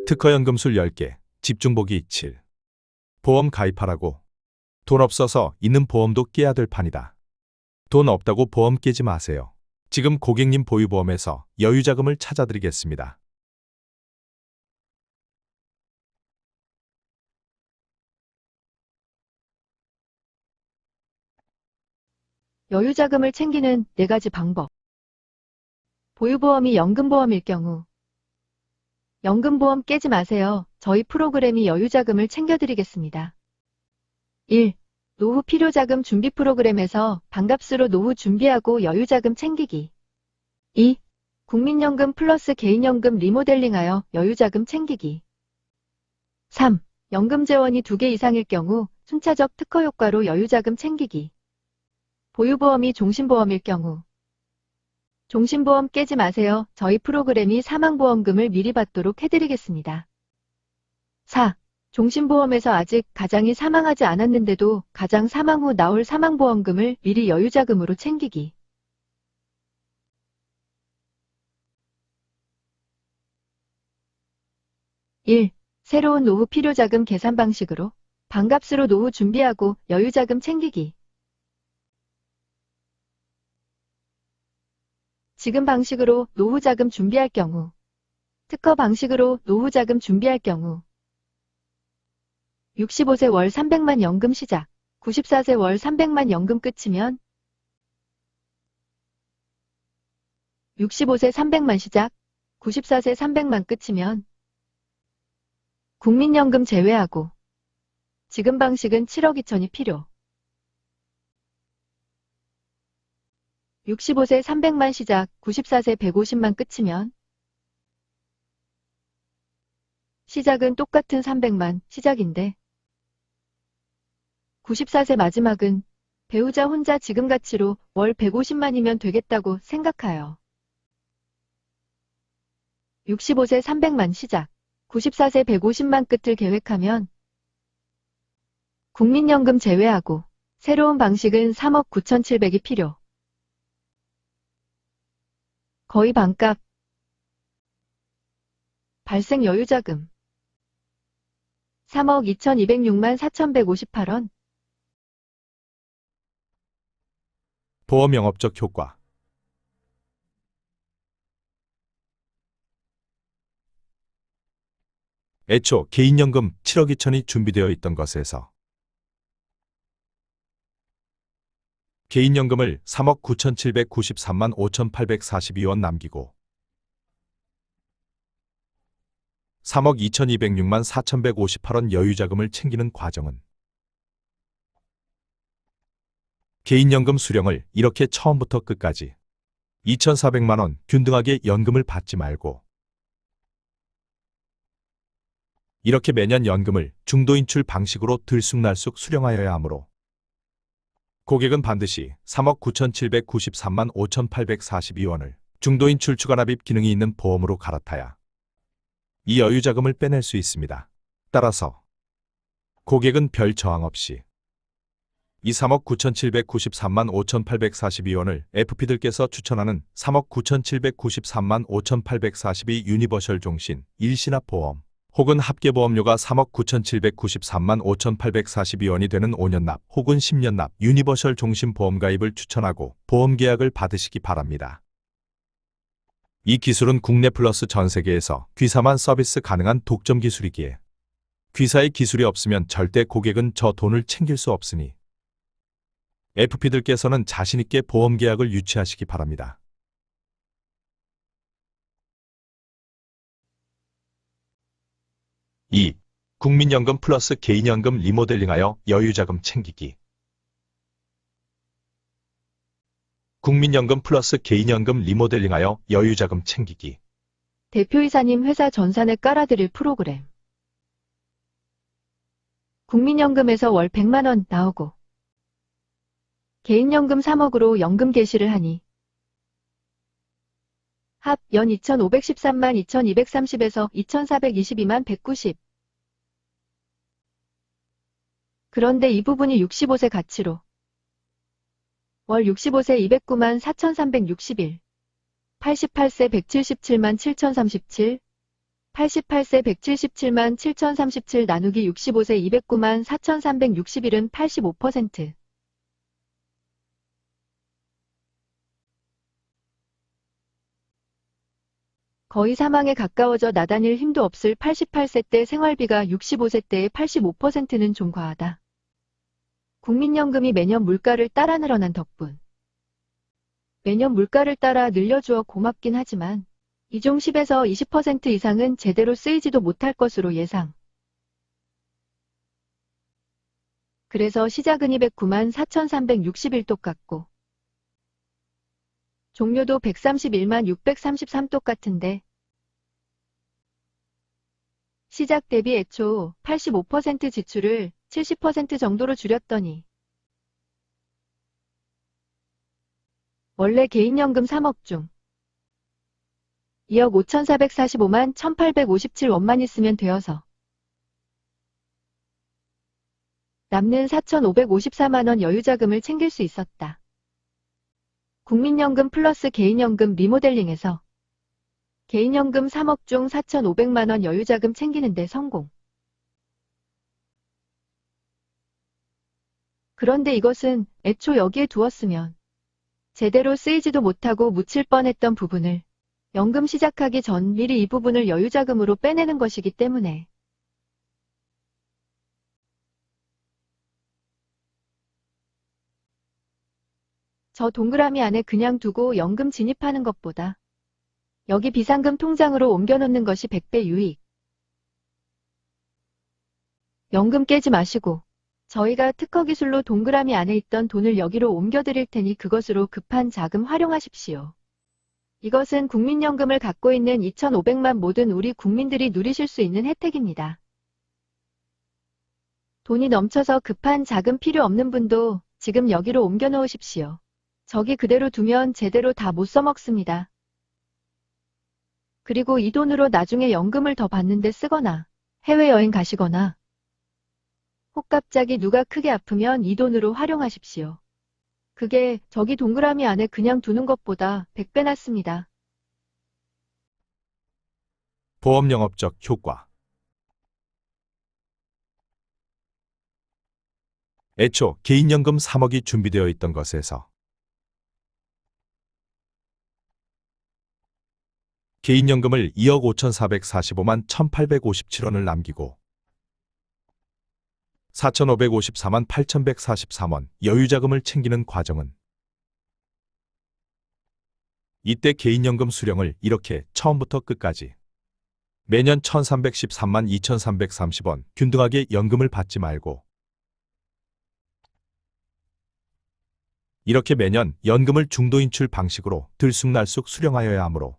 특허연금술 10개, 집중보기 7. 보험 가입하라고. 돈 없어서 있는 보험도 깨야 될 판이다. 돈 없다고 보험 깨지 마세요. 지금 고객님 보유보험에서 여유자금을 찾아드리겠습니다. 여유자금을 챙기는 4가지 방법. 보유보험이 연금보험일 경우 연금보험 깨지 마세요. 저희 프로그램이 여유자금을 챙겨드리겠습니다. 1. 노후 필요자금 준비 프로그램에서 반값으로 노후 준비하고 여유자금 챙기기. 2. 국민연금 플러스 개인연금 리모델링하여 여유자금 챙기기. 3. 연금재원이 2개 이상일 경우 순차적 특허 효과로 여유자금 챙기기. 보유보험이 종신보험일 경우 종신보험 깨지 마세요. 저희 프로그램이 사망보험금을 미리 받도록 해드리겠습니다. 4. 종신보험에서 아직 가장이 사망하지 않았는데도 가장 사망 후 나올 사망보험금을 미리 여유자금으로 챙기기. 1. 새로운 노후 필요자금 계산 방식으로 반값으로 노후 준비하고 여유자금 챙기기. 지금 방식으로 노후자금 준비할 경우, 특허 방식으로 노후자금 준비할 경우 65세 월 300만 연금 시작, 94세 월 300만 연금 끝이면 65세 300만 시작, 94세 300만 끝이면 국민연금 제외하고 지금 방식은 7억 2천이 필요. 65세 300만 시작, 94세 150만 끝이면 시작은 똑같은 300만 시작인데 94세 마지막은 배우자 혼자 지금 가치로 월 150만이면 되겠다고 생각하여 65세 300만 시작, 94세 150만 끝을 계획하면 국민연금 제외하고 새로운 방식은 3억 9,700이 필요. 거의 반값. 발생 여유자금 3억 2,206만 4,158원. 보험 영업적 효과. 애초 개인연금 7억 2천이 준비되어 있던 것에서 개인연금을 3억 9,793만 5,842원 남기고 3억 2,206만 4,158원 여유자금을 챙기는 과정은 개인연금 수령을 이렇게 처음부터 끝까지 2,400만 원 균등하게 연금을 받지 말고 이렇게 매년 연금을 중도인출 방식으로 들쑥날쑥 수령하여야 하므로 고객은 반드시 3억 9,793만 5,842원을 중도인출 추가납입 기능이 있는 보험으로 갈아타야 이 여유자금을 빼낼 수 있습니다. 따라서 고객은 별 저항 없이 이 3억 9,793만 5,842원을 FP들께서 추천하는 3억 9,793만 5,842 유니버셜 종신 일시납보험 혹은 합계보험료가 3억 9,793만 5,842원이 되는 5년 납 혹은 10년 납 유니버셜 종신보험 가입을 추천하고 보험계약을 받으시기 바랍니다. 이 기술은 국내 플러스 전 세계에서 귀사만 서비스 가능한 독점 기술이기에 귀사의 기술이 없으면 절대 고객은 저 돈을 챙길 수 없으니 FP들께서는 자신있게 보험계약을 유치하시기 바랍니다. 2. 국민연금 플러스 개인연금 리모델링하여 여유자금 챙기기. 국민연금 플러스 개인연금 리모델링하여 여유자금 챙기기. 대표이사님 회사 전산에 깔아드릴 프로그램. 국민연금에서 월 100만원 나오고 개인연금 3억으로 연금 개시를 하니 합 연 2,513만 2,230에서 2,422만 190. 그런데 이 부분이 65세 가치로 월 65세 209만 4,361, 88세 177만 7,037, 88세 177만 7037 나누기 65세 209만 4361은 85%. 거의 사망에 가까워져 나다닐 힘도 없을 88세 때 생활비가 65세 때의 85%는 좀 과하다. 국민연금이 매년 물가를 따라 늘어난 덕분. 매년 물가를 따라 늘려주어 고맙긴 하지만 이 중 10에서 20% 이상은 제대로 쓰이지도 못할 것으로 예상. 그래서 시작은 209만 4361똑 같고 종료도 131만 633똑 같은데 시작 대비 애초 85% 지출을 70% 정도로 줄였더니 원래 개인연금 3억 중 2억 5,445만 1,857원만 있으면 되어서 남는 4,554만원 여유자금을 챙길 수 있었다. 국민연금 플러스 개인연금 리모델링에서 개인연금 3억 중 4,500만원 여유자금 챙기는데 성공. 그런데 이것은 애초 여기에 두었으면 제대로 쓰이지도 못하고 묻힐 뻔했던 부분을 연금 시작하기 전 미리 이 부분을 여유자금으로 빼내는 것이기 때문에 저 동그라미 안에 그냥 두고 연금 진입하는 것보다 여기 비상금 통장으로 옮겨놓는 것이 100배 유익. 연금 깨지 마시고 저희가 특허 기술로 동그라미 안에 있던 돈을 여기로 옮겨드릴 테니 그것으로 급한 자금 활용하십시오. 이것은 국민연금을 갖고 있는 2,500만 모든 우리 국민들이 누리실 수 있는 혜택입니다. 돈이 넘쳐서 급한 자금 필요 없는 분도 지금 여기로 옮겨 놓으십시오. 저기 그대로 두면 제대로 다 못 써먹습니다. 그리고 이 돈으로 나중에 연금을 더 받는데 쓰거나 해외여행 가시거나 혹 갑자기 누가 크게 아프면 이 돈으로 활용하십시오. 그게 저기 동그라미 안에 그냥 두는 것보다 100배 낫습니다. 보험 영업적 효과. 애초 개인연금 3억이 준비되어 있던 것에서 개인연금을 2억 5,445만 1,857원을 남기고 4,554만 8,143원 여유자금을 챙기는 과정은 이때 개인연금 수령을 이렇게 처음부터 끝까지 매년 1,313만 2,330원 균등하게 연금을 받지 말고 이렇게 매년 연금을 중도인출 방식으로 들쑥날쑥 수령하여야 하므로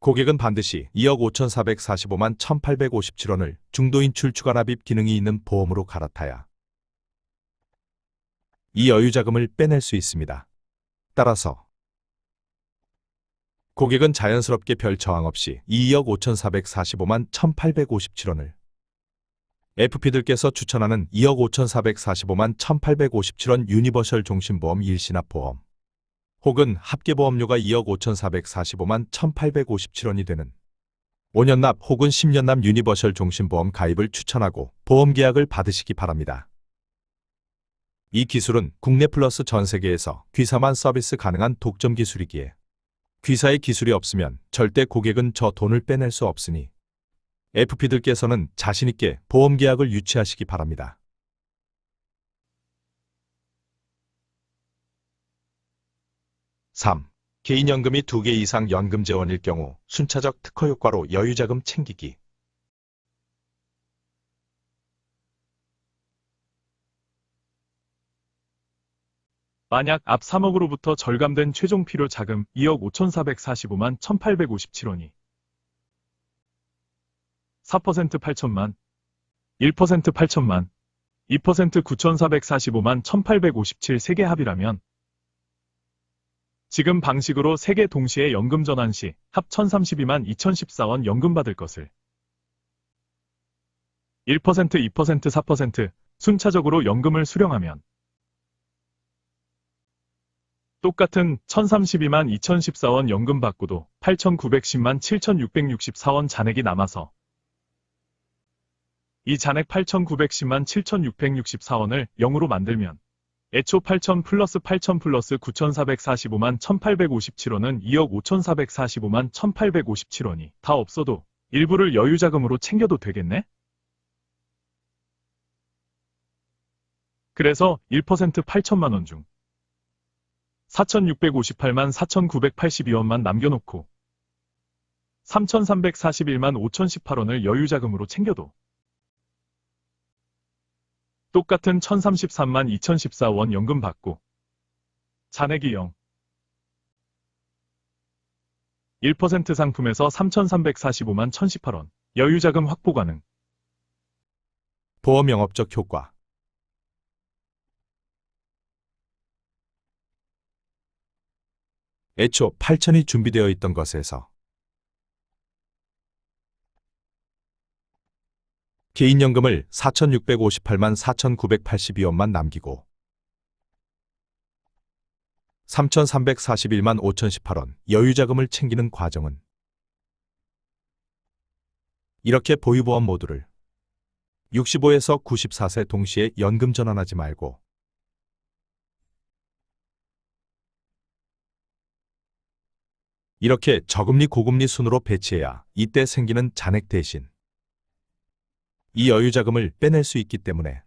고객은 반드시 2억 5,445만 1,857원을 중도인출 추가납입 기능이 있는 보험으로 갈아타야 이 여유자금을 빼낼 수 있습니다. 따라서 고객은 자연스럽게 별 저항 없이 2억 5,445만 1,857원을 FP들께서 추천하는 2억 5,445만 1,857원 유니버셜 종신보험 일시납보험 혹은 합계보험료가 2억 5,445만 1,857원이 되는 5년납 혹은 10년납 유니버셜 종신보험 가입을 추천하고 보험계약을 받으시기 바랍니다. 이 기술은 국내 플러스 전 세계에서 귀사만 서비스 가능한 독점 기술이기에 귀사의 기술이 없으면 절대 고객은 저 돈을 빼낼 수 없으니 FP들께서는 자신있게 보험계약을 유치하시기 바랍니다. 3. 개인연금이 2개 이상 연금재원일 경우 순차적 특허효과로 여유자금 챙기기. 만약 앞 3억으로부터 절감된 최종 필요 자금 2억 5,445만 1,857원이 4% 8천만, 1% 8천만, 2% 9,445만 1,857 3개 합이라면 지금 방식으로 3개 동시에 연금 전환 시 합 1,032만 2,014원 연금 받을 것을 1%, 2%, 4% 순차적으로 연금을 수령하면 똑같은 1,032만 2,014원 연금 받고도 8,910만 7,664원 잔액이 남아서 이 잔액 8,910만 7,664원을 0으로 만들면 애초 8,000 플러스 8,000 플러스 9,445만 1,857원은 2억 5,445만 1,857원이 다 없어도 일부를 여유자금으로 챙겨도 되겠네? 그래서 1% 8천만 원 중 4,658만 4,982원만 남겨놓고 3,341만 5,018원을 여유자금으로 챙겨도 똑같은 1,033만 2,014원 연금 받고 잔액이 0. 1% 상품에서 3,345만 1,018원 여유자금 확보 가능. 보험 영업적 효과. 애초 8천이 준비되어 있던 것에서 개인연금을 4,658만 4,982원만 남기고 3,341만 5,018원 여유자금을 챙기는 과정은 이렇게 보유보험 모두를 65에서 94세 동시에 연금 전환하지 말고 이렇게 저금리 고금리 순으로 배치해야 이때 생기는 잔액 대신 이 여유자금을 빼낼 수 있기 때문에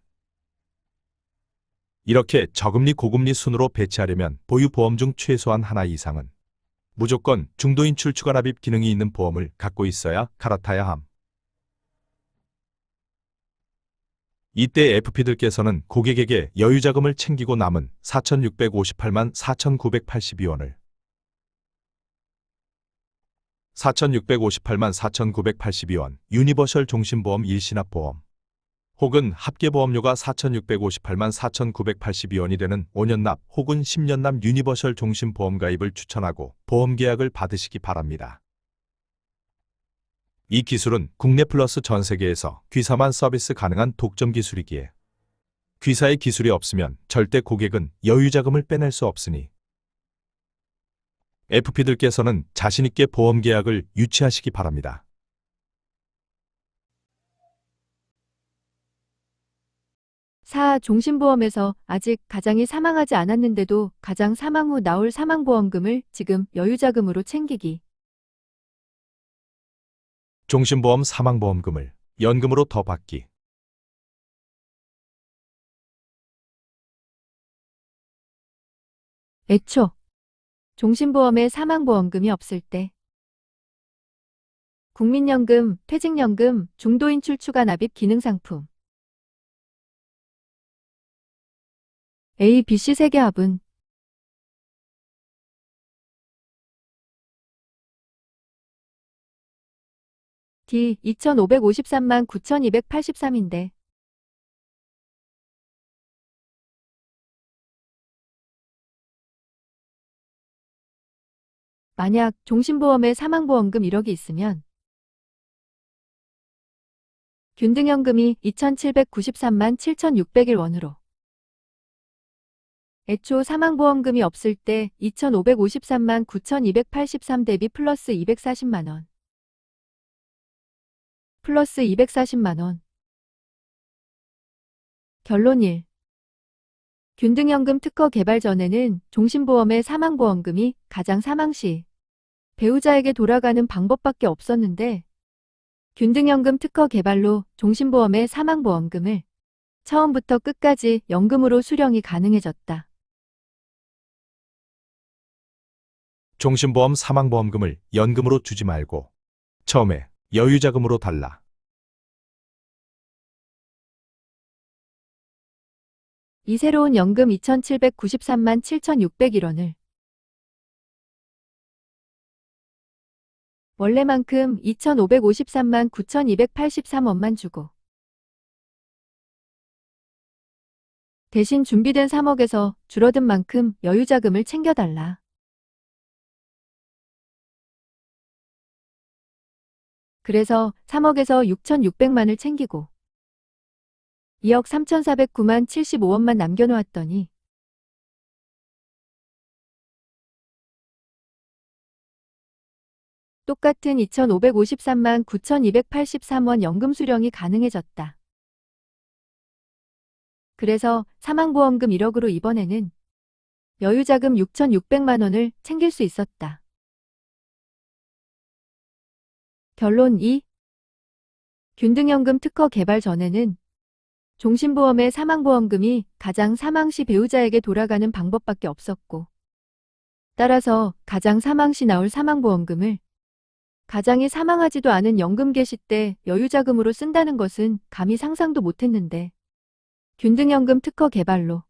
이렇게 저금리 고금리 순으로 배치하려면 보유보험 중 최소한 하나 이상은 무조건 중도인출 추가납입 기능이 있는 보험을 갖고 있어야 갈아타야 함. 이때 FP들께서는 고객에게 여유자금을 챙기고 남은 4,658만 4,982원을 4,658만 4,982원 유니버셜 종신보험 일시납보험 혹은 합계보험료가 4,658만 4,982원이 되는 5년납 혹은 10년납 유니버셜 종신보험 가입을 추천하고 보험계약을 받으시기 바랍니다. 이 기술은 국내 플러스 전 세계에서 귀사만 서비스 가능한 독점 기술이기에 귀사의 기술이 없으면 절대 고객은 여유자금을 빼낼 수 없으니 FP들께서는 자신있게 보험계약을 유치하시기 바랍니다. 종신보험에서 아직 가장이 사망하지 않았는데도 가장 사망 후 나올 사망보험금을 지금 여유자금으로 챙기기. 종신보험 사망보험금을 연금으로 더 받기. 애초 종신보험에 사망보험금이 없을 때 국민연금, 퇴직연금, 중도인출 추가납입 기능상품 A, B, C 3개 합은 D 2,553만 9,283인데 만약 종신보험에 사망보험금 1억이 있으면 균등연금이 2,793만 7,601원으로 애초 사망보험금이 없을 때 2,553만 9,283 대비 플러스 240만원 플러스 240만원 결론 1. 균등연금 특허 개발 전에는 종신보험의 사망보험금이 가장 사망 시 배우자에게 돌아가는 방법밖에 없었는데 균등연금 특허 개발로 종신보험의 사망보험금을 처음부터 끝까지 연금으로 수령이 가능해졌다. 종신보험 사망보험금을 연금으로 주지 말고 처음에 여유자금으로 달라. 이 새로운 연금 2,793만 7,601원을 원래만큼 2,553만 9,283원만 주고 대신 준비된 3억에서 줄어든 만큼 여유자금을 챙겨달라. 그래서 3억에서 6,600만을 챙기고 2억 3,409만 75원만 남겨놓았더니 똑같은 2,553만 9,283원 연금 수령이 가능해졌다. 그래서 사망보험금 1억으로 이번에는 여유자금 6,600만 원을 챙길 수 있었다. 결론 2. 균등연금 특허 개발 전에는 종신보험의 사망보험금이 가장 사망 시 배우자에게 돌아가는 방법밖에 없었고, 따라서 가장 사망 시 나올 사망보험금을 가장이 사망하지도 않은 연금 개시 때 여유자금으로 쓴다는 것은 감히 상상도 못했는데, 균등연금 특허 개발로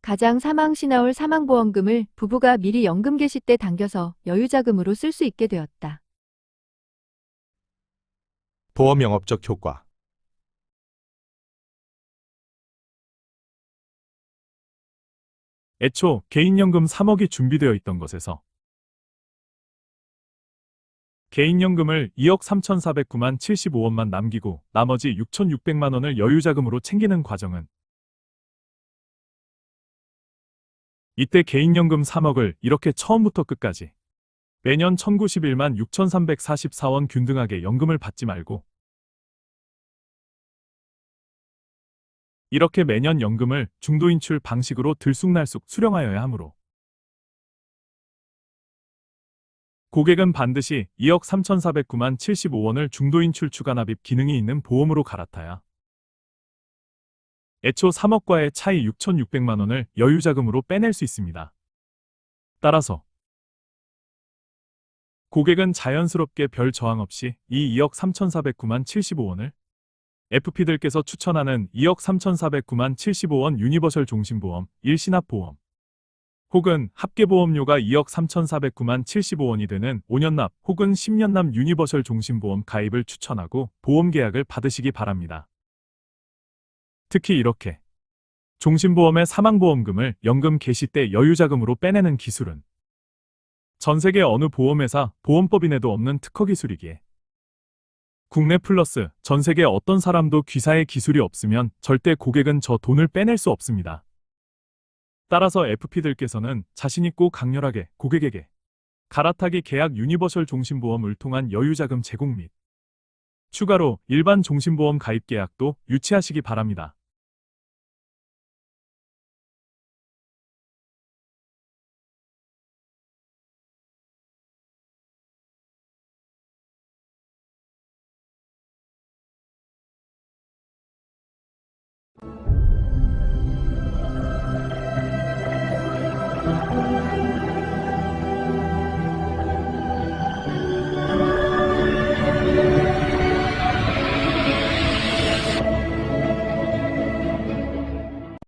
가장 사망 시 나올 사망보험금을 부부가 미리 연금 개시 때 당겨서 여유자금으로 쓸 수 있게 되었다. 보험 영업적 효과. 애초 개인연금 3억이 준비되어 있던 것에서 개인연금을 2억 3,409만 75원만 남기고 나머지 6,600만 원을 여유자금으로 챙기는 과정은 이때 개인연금 3억을 이렇게 처음부터 끝까지 매년 1,091만 6,344원 균등하게 연금을 받지 말고 이렇게 매년 연금을 중도인출 방식으로 들쑥날쑥 수령하여야 하므로 고객은 반드시 2억 3,409만 75원을 중도인출 추가납입 기능이 있는 보험으로 갈아타야 애초 3억과의 차이 6,600만 원을 여유자금으로 빼낼 수 있습니다. 따라서 고객은 자연스럽게 별 저항 없이 이 2억 3,409만 75원을 FP들께서 추천하는 2억 3,409만 75원 유니버셜 종신보험, 일시납보험 혹은 합계보험료가 2억 3,409만 75원이 되는 5년납 혹은 10년납 유니버셜 종신보험 가입을 추천하고 보험계약을 받으시기 바랍니다. 특히 이렇게 종신보험의 사망보험금을 연금 개시 때 여유자금으로 빼내는 기술은 전 세계 어느 보험회사, 보험법인에도 없는 특허 기술이기에 국내 플러스 전 세계 어떤 사람도 귀사의 기술이 없으면 절대 고객은 저 돈을 빼낼 수 없습니다. 따라서 FP들께서는 자신있고 강렬하게 고객에게 갈아타기 계약 유니버셜 종신보험을 통한 여유자금 제공 및 추가로 일반 종신보험 가입 계약도 유치하시기 바랍니다.